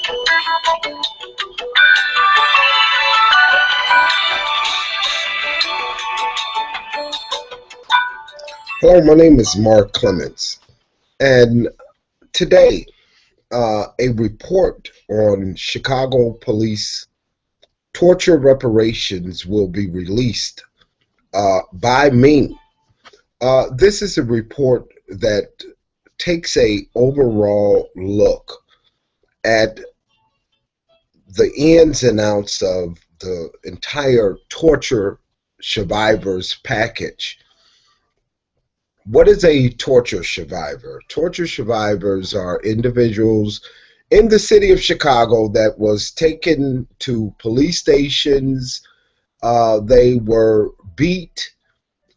Hello, my name is Mark Clements, and today a report on Chicago police torture reparations will be released by me. This is a report that takes a overall look at the ins and outs of the entire torture survivors package. What is a torture survivor? Torture survivors are individuals in the city of Chicago that was taken to police stations. They were beat.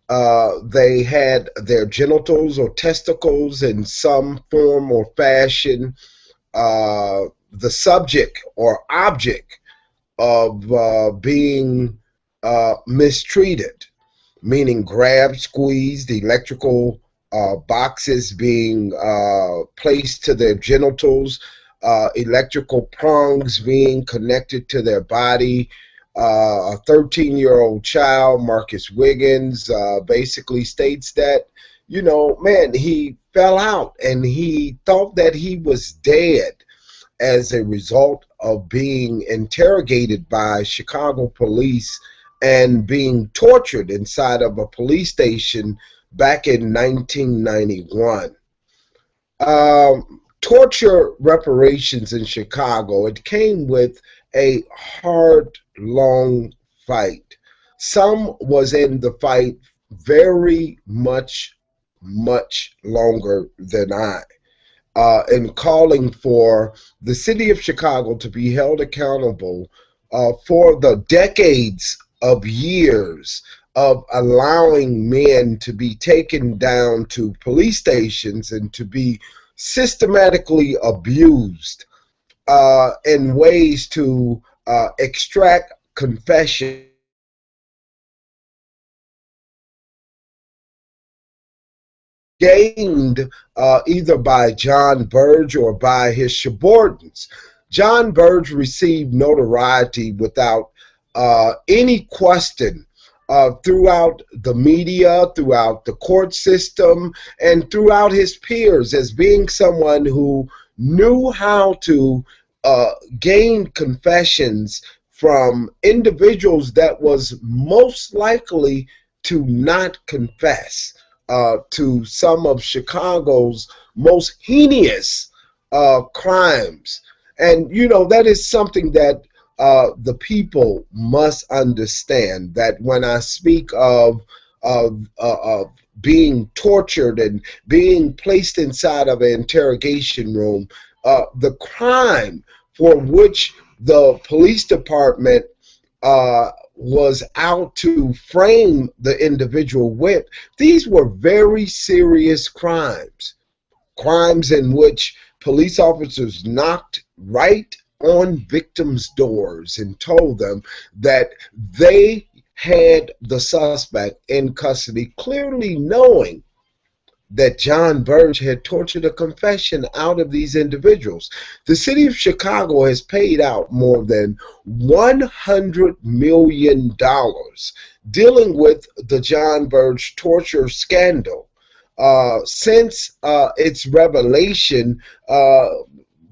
They had their genitals or testicles in some form or fashion the subject or object of being mistreated, meaning grabbed, squeezed, electrical boxes being placed to their genitals, electrical prongs being connected to their body. A 13-year-old child, Marcus Wiggins, basically states that, man, he fell out and he thought that he was dead as a result of being interrogated by Chicago police and being tortured inside of a police station back in 1991. Torture reparations in Chicago, it came with a hard, long fight. Some was in the fight very much longer than I. In calling for the city of Chicago to be held accountable for the decades of years of allowing men to be taken down to police stations and to be systematically abused in ways to extract confession gained either by Jon Burge or by his subordinates. Jon Burge received notoriety without any question throughout the media, throughout the court system, and throughout his peers as being someone who knew how to gain confessions from individuals that was most likely to not confess to some of Chicago's most heinous crimes. And, that is something that the people must understand, that when I speak of being tortured and being placed inside of an interrogation room, the crime for which the police department was out to frame the individual with, these were very serious crimes. Crimes in which police officers knocked right on victims' doors and told them that they had the suspect in custody, clearly knowing that Jon Burge had tortured a confession out of these individuals. The city of Chicago has paid out more than $100 million dealing with the Jon Burge torture scandal. Since its revelation,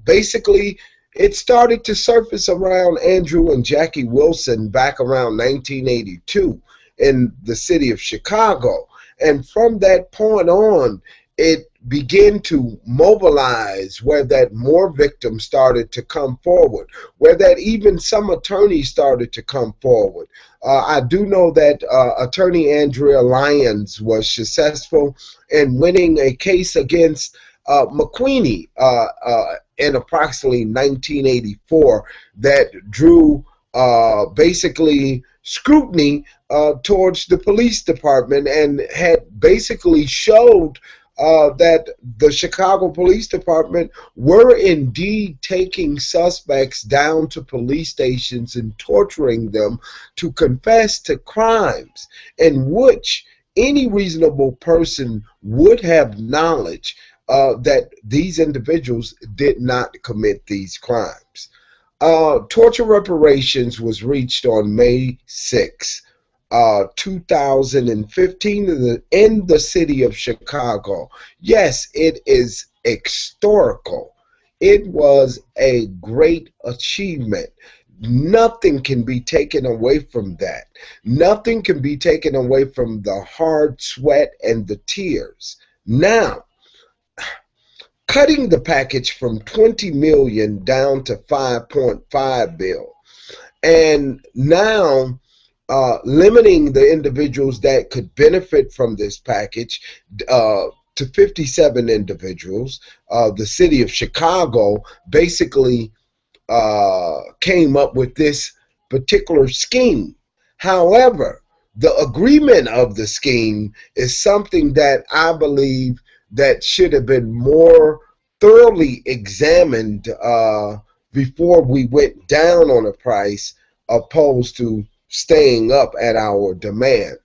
basically, it started to surface around Andrew and Jackie Wilson back around 1982 in the city of Chicago. And from that point on, it began to mobilize, where that more victims started to come forward, where that even some attorneys started to come forward. I do know that attorney Andrea Lyons was successful in winning a case against McQueenie in approximately 1984 that drew basically scrutiny towards the police department and had basically showed that the Chicago Police Department were indeed taking suspects down to police stations and torturing them to confess to crimes in which any reasonable person would have knowledge that these individuals did not commit these crimes. Torture reparations was reached on May 6, 2015 in the city of Chicago. Yes, it is historical. It was a great achievement. Nothing can be taken away from that. Nothing can be taken away from the hard sweat and the tears. Now, cutting the package from 20 million down to 5.5 bill, and now limiting the individuals that could benefit from this package to 57 individuals. The city of Chicago basically came up with this particular scheme. However, the agreement of the scheme is something that I believe that should have been more thoroughly examined before we went down on a price, opposed to staying up at our demand.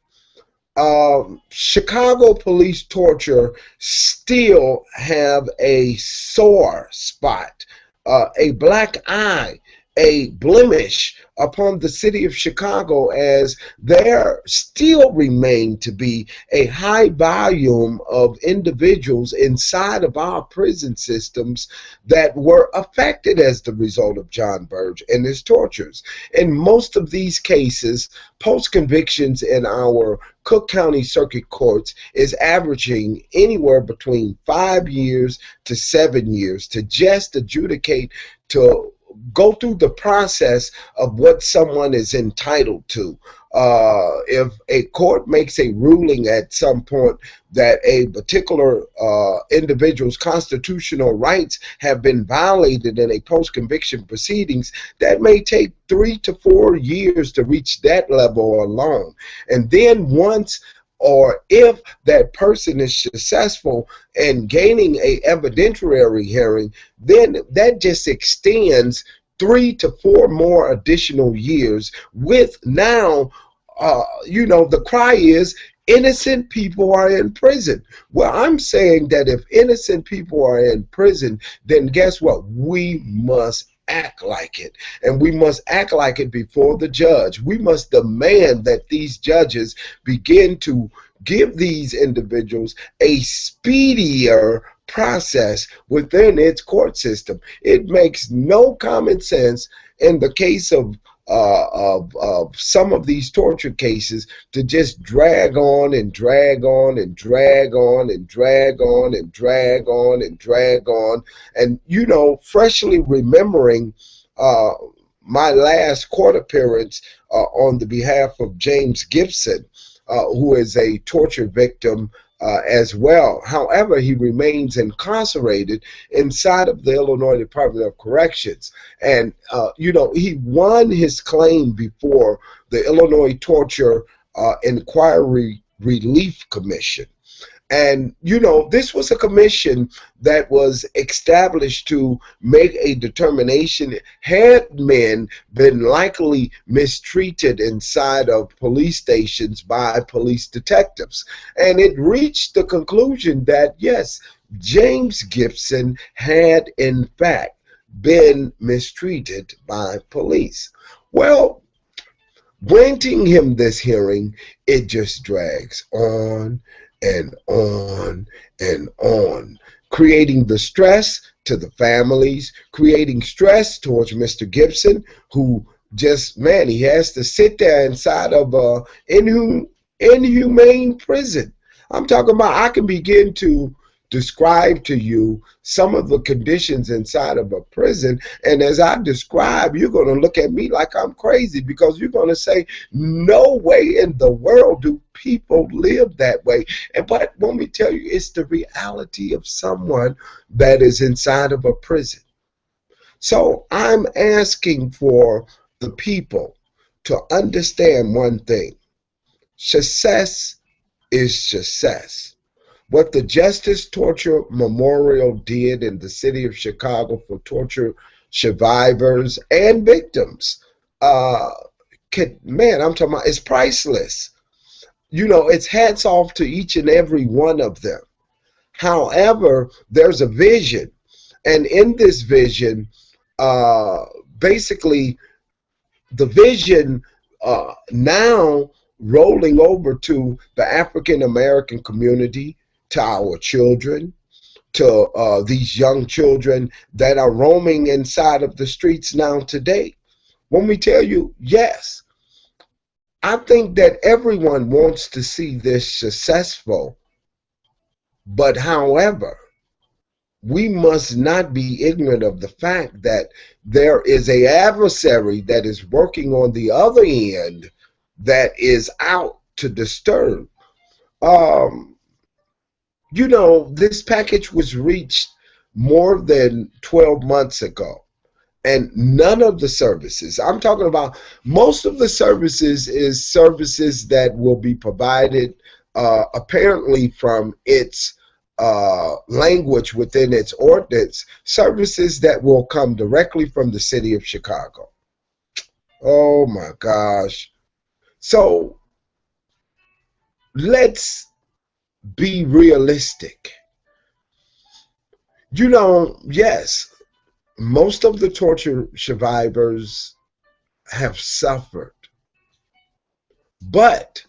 Chicago police torture still have a sore spot, a black eye, a blemish upon the city of Chicago, as there still remain to be a high volume of individuals inside of our prison systems that were affected as the result of Jon Burge and his tortures. In most of these cases, post-convictions in our Cook County Circuit Courts is averaging anywhere between 5 years to 7 years to just adjudicate, to go through the process of what someone is entitled to. If a court makes a ruling at some point that a particular individual's constitutional rights have been violated in a post-conviction proceedings, that may take 3 to 4 years to reach that level alone. And then once or if that person is successful in gaining a evidentiary hearing, then that just extends 3 to 4 more additional years. With now, the cry is innocent people are in prison. Well, I'm saying that if innocent people are in prison, then guess what? We must act like it, and we must act like it before the judge. We must demand that these judges begin to give these individuals a speedier process within its court system. It makes no common sense in the case of some of these torture cases to just drag on and drag on and drag on and drag on and drag on and drag on. And freshly remembering my last court appearance on the behalf of James Gibson, who is a torture victim as well. However, he remains incarcerated inside of the Illinois Department of Corrections. And, he won his claim before the Illinois Torture Inquiry Relief Commission. And, this was a commission that was established to make a determination, had men been likely mistreated inside of police stations by police detectives. And it reached the conclusion that, yes, James Gibson had in fact been mistreated by police. Well, granting him this hearing, it just drags on and on and on, creating the stress to the families, creating stress towards Mr. Gibson, who just, man, he has to sit there inside of a inhumane prison. I'm talking about, I can begin to describe to you some of the conditions inside of a prison, and as I describe, you're going to look at me like I'm crazy, because you're going to say, no way in the world do people live that way. But let me tell you, it's the reality of someone that is inside of a prison. So I'm asking for the people to understand one thing: success is success. What the Justice Torture Memorial did in the city of Chicago for torture survivors and victims, I'm talking about, it's priceless. It's hats off to each and every one of them. However, there's a vision, and in this vision, basically, the vision now rolling over to the African American community, to our children, to these young children that are roaming inside of the streets now today. When we tell you, yes, I think that everyone wants to see this successful, but however, we must not be ignorant of the fact that there is an adversary that is working on the other end that is out to disturb. You know, this package was reached more than 12 months ago, and none of the services, I'm talking about most of the services, is services that will be provided apparently from its language within its ordinance, services that will come directly from the city of Chicago. Oh my gosh. So let's be realistic. You know, yes, most of the torture survivors have suffered, but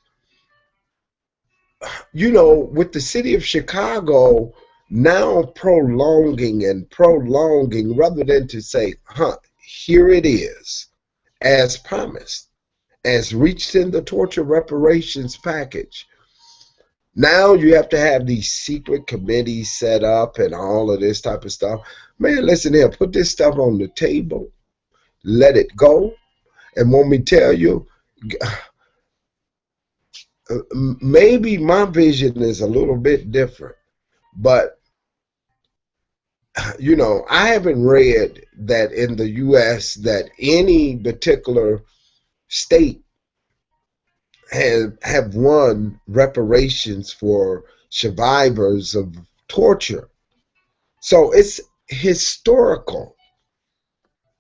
you know, with the city of Chicago now prolonging and prolonging, rather than to say, here it is, as promised, as reached in the torture reparations package. Now you have to have these secret committees set up and all of this type of stuff. Man, listen here, put this stuff on the table, let it go, and when we tell you, maybe my vision is a little bit different, but you know, I haven't read that in the U.S. that any particular state have won reparations for survivors of torture. So it's historical.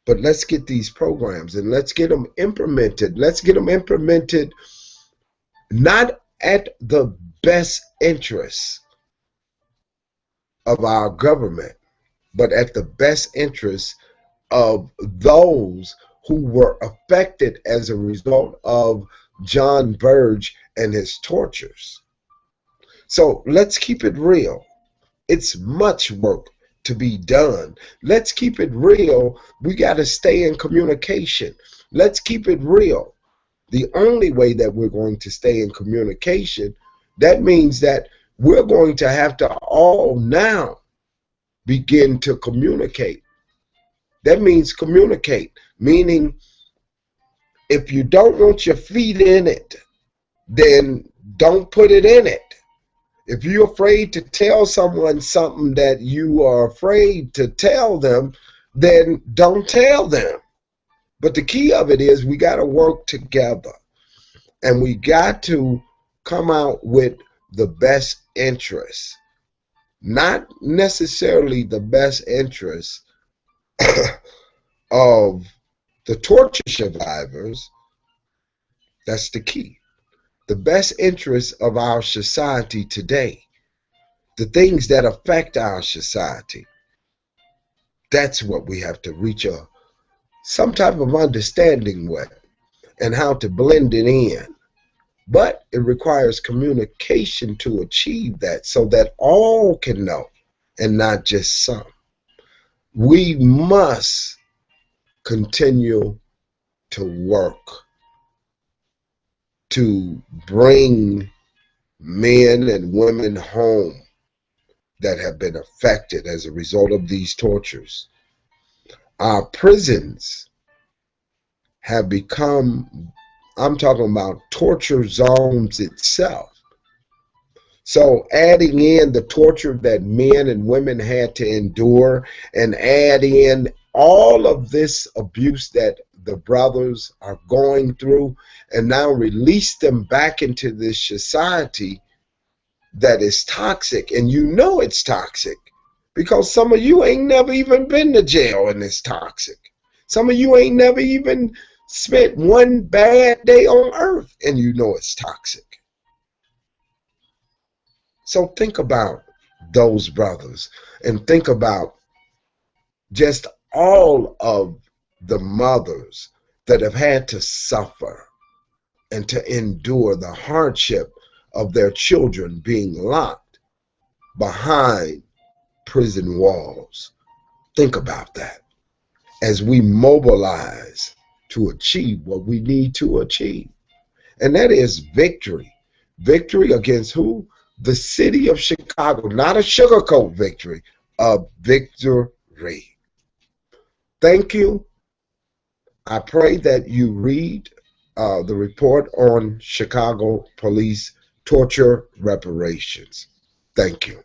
But let's get these programs and let's get them implemented. Let's get them implemented not at the best interests of our government, but at the best interests of those who were affected as a result of Jon Burge and his tortures. So let's keep it real. It's much work to be done. Let's keep it real. We got to stay in communication. Let's keep it real. The only way that we're going to stay in communication, that means that we're going to have to all now begin to communicate. That means communicate, meaning if you don't want your feet in it, then don't put it in it. If you're afraid to tell someone something that you are afraid to tell them, then don't tell them. But the key of it is we got to work together, and we got to come out with the best interests, not necessarily the best interests of the torture survivors. That's the key. The best interests of our society today, the things that affect our society. That's what we have to reach some type of understanding with, and how to blend it in. But it requires communication to achieve that, so that all can know and not just some. We must continue to work to bring men and women home that have been affected as a result of these tortures. Our prisons have become, I'm talking about torture zones itself. So adding in the torture that men and women had to endure, and add in all of this abuse that the brothers are going through, and now release them back into this society that is toxic. And you know it's toxic because some of you ain't never even been to jail and it's toxic. Some of you ain't never even spent one bad day on earth and you know it's toxic. So think about those brothers. And think about just all of the mothers that have had to suffer and to endure the hardship of their children being locked behind prison walls. Think about that as we mobilize to achieve what we need to achieve. And that is victory. Victory against who? The city of Chicago. Not a sugarcoat victory, a victory. Thank you. I pray that you read the report on Chicago police torture reparations. Thank you.